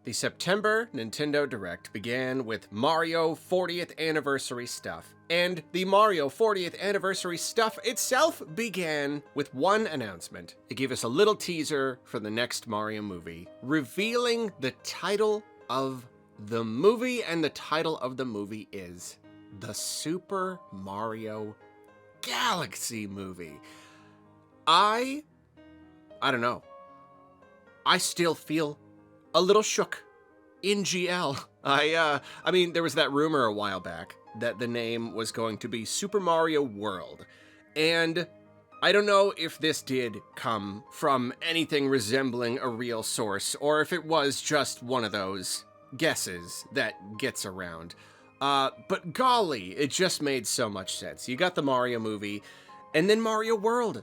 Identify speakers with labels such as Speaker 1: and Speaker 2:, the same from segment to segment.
Speaker 1: The September Nintendo Direct began with Mario 40th Anniversary stuff, and the Mario 40th Anniversary stuff itself began with one announcement. It gave us a little teaser for the next Mario movie, revealing the title of the movie, and the title of the movie is the Super Mario Galaxy movie. I don't know. I still feel a little shook in GL. I mean, there was that rumor a while back that the name was going to be Super Mario World. And I don't know if this did come from anything resembling a real source, or if it was just one of those guesses that gets around. But golly, it just made so much sense. You got the Mario movie, and then Mario World.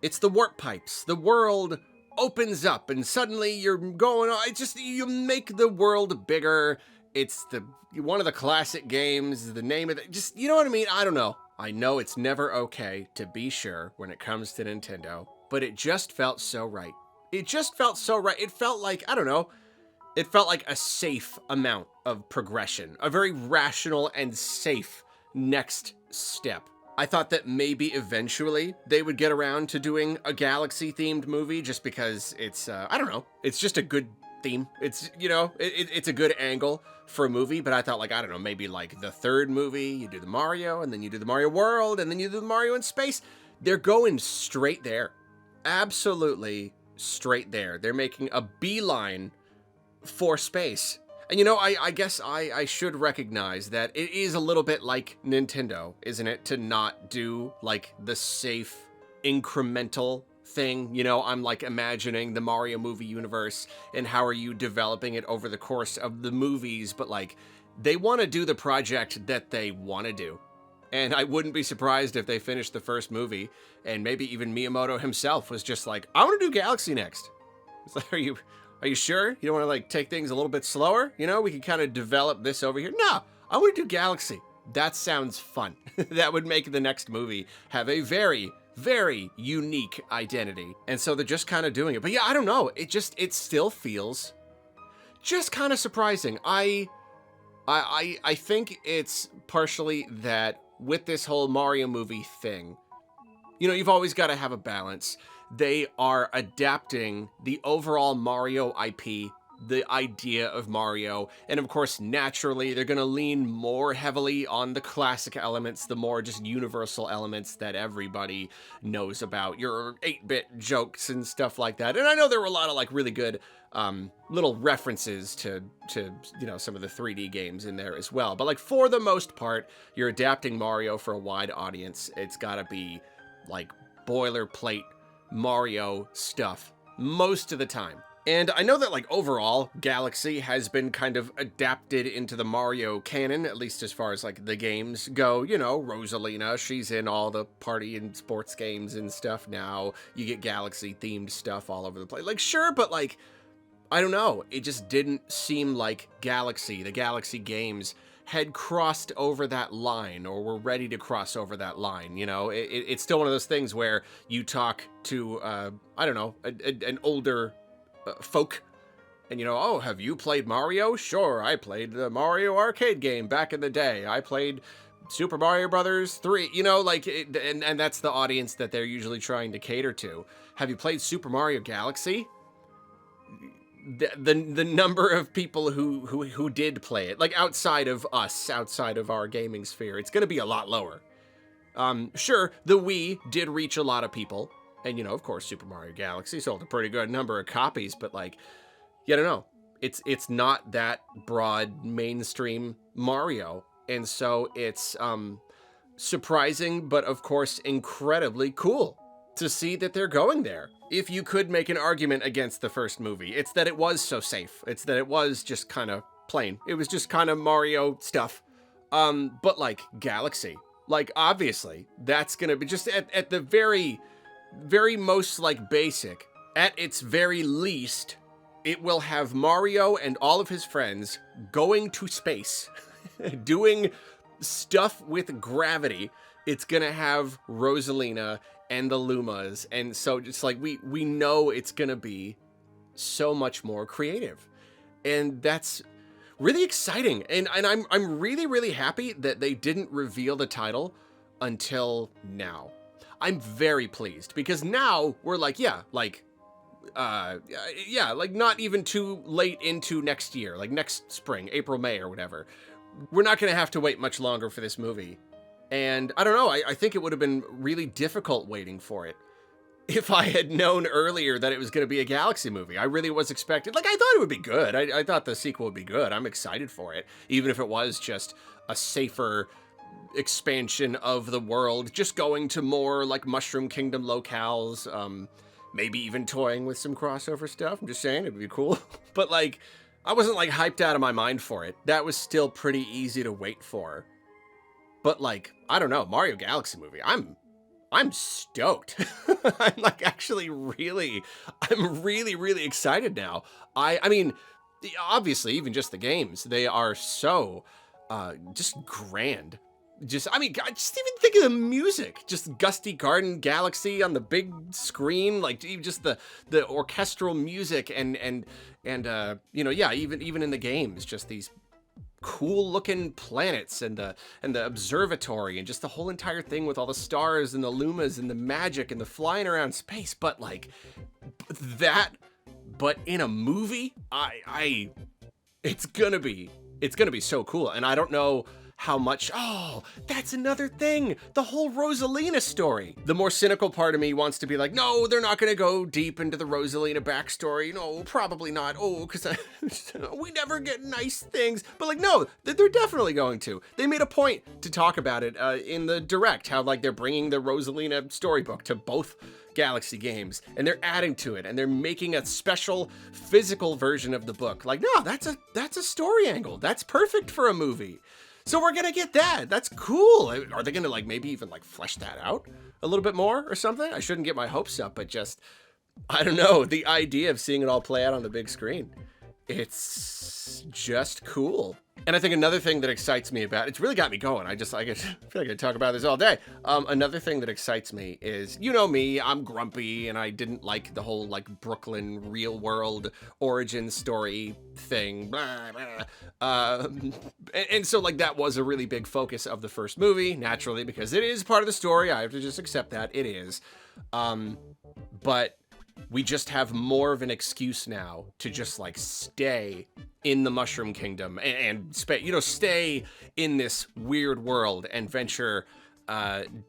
Speaker 1: It's the warp pipes. The world opens up, and suddenly you're going on. You make the world bigger. It's one of the classic games. The name of it, just, you know what I mean? I don't know. I know it's never okay, to be sure, when it comes to Nintendo, but it just felt so right. It just felt so right. It felt like, I don't know, it felt like a safe amount of progression, a very rational and safe next step. I thought that maybe eventually they would get around to doing a Galaxy-themed movie, just because it's, I don't know, it's just a good theme. It's, you know, it's a good angle for a movie, but I thought, like, I don't know, maybe like the third movie, you do the Mario, and then you do the Mario World, and then you do the Mario in space. They're going straight there. Absolutely straight there. They're making a beeline for space. And, you know, I guess I should recognize that it is a little bit like Nintendo, isn't it? To not do, like, the safe, incremental thing. You know, I'm, like, imagining the Mario movie universe, and how are you developing it over the course of the movies, but, like, they want to do the project that they want to do. And I wouldn't be surprised if they finished the first movie, and maybe even Miyamoto himself was just like, I want to do Galaxy next. It's like, Are you sure? You don't want to, like, take things a little bit slower? You know, we can kind of develop this over here. No, I want to do Galaxy. That sounds fun. That would make the next movie have a very, very unique identity. And so they're just kind of doing it. But yeah, I don't know. It still feels just kind of surprising. I think it's partially that with this whole Mario movie thing, you know, you've always got to have a balance. They are adapting the overall Mario IP, the idea of Mario, and of course, naturally, they're going to lean more heavily on the classic elements, the more just universal elements that everybody knows about, your 8-bit jokes and stuff like that. And I know there were a lot of, like, really good little references to you know, some of the 3D games in there as well. But, like, for the most part, you're adapting Mario for a wide audience. It's got to be, like, boilerplate Mario stuff most of the time. And I know that, like, overall, Galaxy has been kind of adapted into the Mario canon, at least as far as, like, the games go. You know, Rosalina, she's in all the party and sports games and stuff now. You get Galaxy-themed stuff all over the place. Like, sure, but, like, I don't know. It just didn't seem like Galaxy, the Galaxy games, had crossed over that line, or were ready to cross over that line. You know, it's still one of those things where you talk to, I don't know, an older folk, and, you know, oh, have you played Mario? Sure, I played the Mario arcade game back in the day. I played Super Mario Brothers 3, you know, like, and that's the audience that they're usually trying to cater to. Have you played Super Mario Galaxy? The number of people who did play it, like, outside of us, outside of our gaming sphere, it's going to be a lot lower. Sure, the Wii did reach a lot of people, and, you know, of course, Super Mario Galaxy sold a pretty good number of copies, but, like, you don't know. It's not that broad mainstream Mario, and so it's surprising, but of course incredibly cool to see that they're going there. If you could make an argument against the first movie, it's that it was so safe. It's that it was just kind of plain. It was just kind of Mario stuff. But, like, Galaxy, like, obviously, that's gonna be just at the very, very most, like, basic, at its very least, it will have Mario and all of his friends going to space, doing stuff with gravity. It's gonna have Rosalina and the Lumas, and so just, like, we know it's gonna be so much more creative. And that's really exciting. And I'm really, really happy that they didn't reveal the title until now. I'm very pleased because now we're like, like not even too late into next year, like next spring, April, May, or whatever. We're not going to have to wait much longer for this movie. And I don't know, I think it would have been really difficult waiting for it if I had known earlier that it was going to be a Galaxy movie. I really was expecting, like, I thought it would be good. I thought the sequel would be good. I'm excited for it, even if it was just a safer expansion of the world, just going to more like Mushroom Kingdom locales, maybe even toying with some crossover stuff. I'm just saying, it'd be cool. But like, I wasn't like hyped out of my mind for it. That was still pretty easy to wait for. But like, I don't know, Mario Galaxy movie, I'm stoked. I'm like actually I'm really excited now. I mean, obviously even just the games, they are so just grand. I mean, God, just even think of the music. Just Gusty Garden Galaxy on the big screen, like just the orchestral music and you know, yeah, even in the games, just these cool looking planets and the observatory and just the whole entire thing with all the stars and the lumas and the magic and the flying around space. But like that, but in a movie, it's gonna be so cool. And I don't know how much, oh, that's another thing, the whole Rosalina story. The more cynical part of me wants to be like, no, they're not gonna go deep into the Rosalina backstory. No, probably not. Oh, because we never get nice things. But like, no, they're definitely going to. They made a point to talk about it in the Direct, how like they're bringing the Rosalina storybook to both Galaxy games, and they're adding to it, and they're making a special physical version of the book. Like, no, that's a story angle. That's perfect for a movie. So we're gonna get that. That's cool. Are they gonna like maybe even like flesh that out a little bit more or something? I shouldn't get my hopes up, but just, I don't know, the idea of seeing it all play out on the big screen, it's just cool. And I think another thing that excites me about it's really got me going. I feel like I could talk about this all day. Another thing that excites me is, you know me, I'm grumpy and I didn't like the whole like Brooklyn real world origin story thing. Blah, blah. And so like that was a really big focus of the first movie, naturally, because it is part of the story. I have to just accept that it is. But we just have more of an excuse now to just like stay in the Mushroom Kingdom and stay in this weird world and venture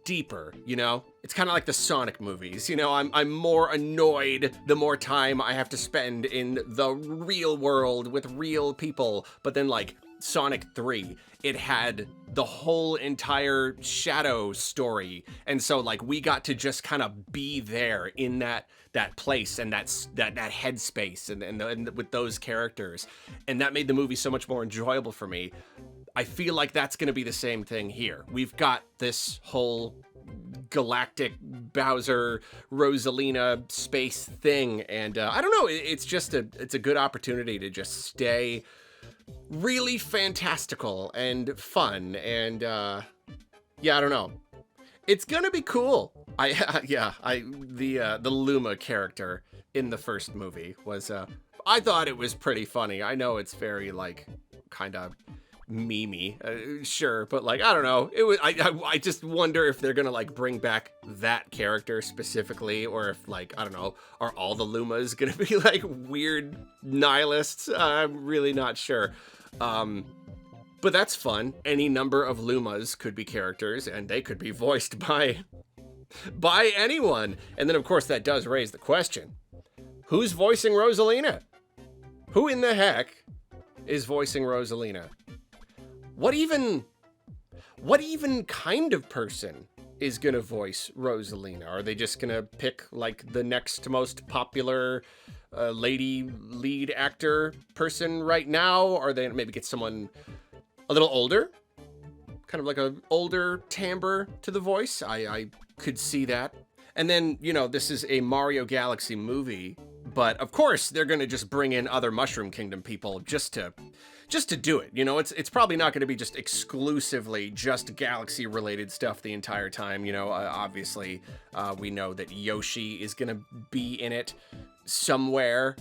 Speaker 1: deeper, you know? It's kind of like the Sonic movies, you know? I'm more annoyed the more time I have to spend in the real world with real people. But then like Sonic 3, it had the whole entire Shadow story. And so like we got to just kind of be there in that place and that headspace and with those characters. And that made the movie so much more enjoyable for me. I feel like that's going to be the same thing here. We've got this whole galactic Bowser Rosalina space thing. And I don't know, it's a good opportunity to just stay really fantastical and fun. And yeah, I don't know. It's gonna be cool. The Luma character in the first movie was, I thought it was pretty funny. I know it's very like kind of memey, sure, but like I don't know. It was. I just wonder if they're gonna like bring back that character specifically, or if like I don't know, are all the Lumas gonna be like weird nihilists? I'm really not sure. But that's fun. Any number of Lumas could be characters, and they could be voiced by anyone. And then, of course, that does raise the question. Who's voicing Rosalina? Who in the heck is voicing Rosalina? What even kind of person is going to voice Rosalina? Are they just going to pick, like, the next most popular lady lead actor person right now? Or are they going to maybe get someone a little older, kind of like an older timbre to the voice? I could see that. And then, you know, this is a Mario Galaxy movie, but of course they're going to just bring in other Mushroom Kingdom people just to do it. You know, it's probably not going to be just exclusively just Galaxy related stuff the entire time. You know, obviously we know that Yoshi is going to be in it somewhere.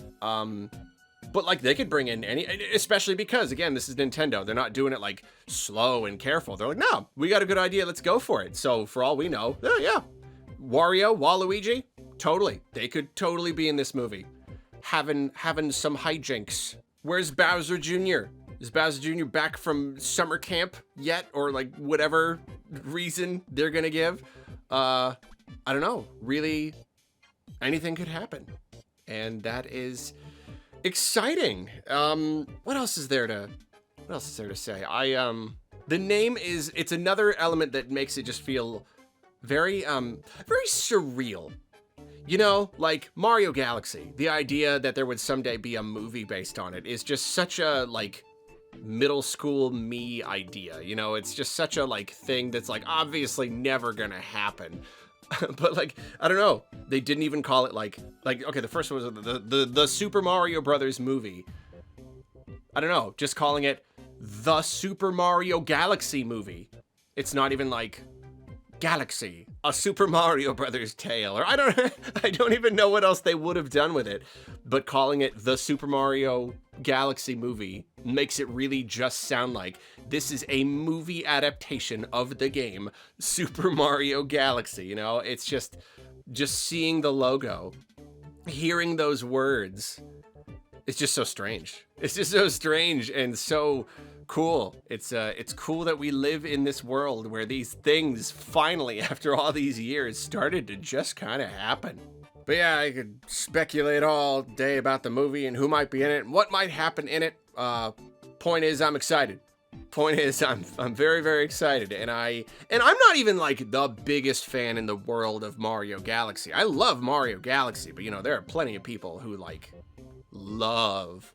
Speaker 1: But like they could bring in any, especially because again, this is Nintendo. They're not doing it like slow and careful. They're like, no, we got a good idea. Let's go for it. So for all we know, yeah, Wario, Waluigi, totally. They could totally be in this movie, having some hijinks. Where's Bowser Jr.? Is Bowser Jr. back from summer camp yet, or like whatever reason they're gonna give? I don't know. Really, anything could happen, and that is exciting. What else is there to say? The name it's another element that makes it just feel very surreal. You know, like Mario Galaxy, the idea that there would someday be a movie based on it is just such a like middle school me idea. You know, it's just such a like thing that's like obviously never gonna happen. But like, I don't know. They didn't even call it like okay, the first one was the Super Mario Brothers movie. I don't know, just calling it the Super Mario Galaxy movie. It's not even like Galaxy, a Super Mario Brothers tale, or I don't even know what else they would have done with it, but calling it the Super Mario Galaxy movie makes it really just sound like this is a movie adaptation of the game Super Mario Galaxy. You know, it's just seeing the logo, hearing those words, it's just so strange. It's just so strange and so cool. It's cool that we live in this world where these things finally, after all these years, started to just kind of happen. But yeah, I could speculate all day about the movie and who might be in it and what might happen in it. Point is, I'm excited. Point is, I'm very, very excited, and I'm not even like the biggest fan in the world of Mario Galaxy. I love Mario Galaxy, but you know, there are plenty of people who like love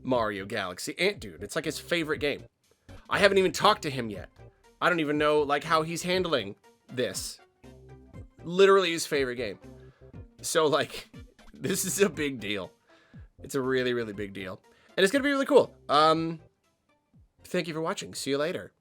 Speaker 1: Mario Galaxy. And dude, it's like his favorite game. I haven't even talked to him yet. I don't even know like how he's handling this. Literally his favorite game. So like, this is a big deal. It's a really, really big deal. And it's gonna be really cool. Thank you for watching. See you later.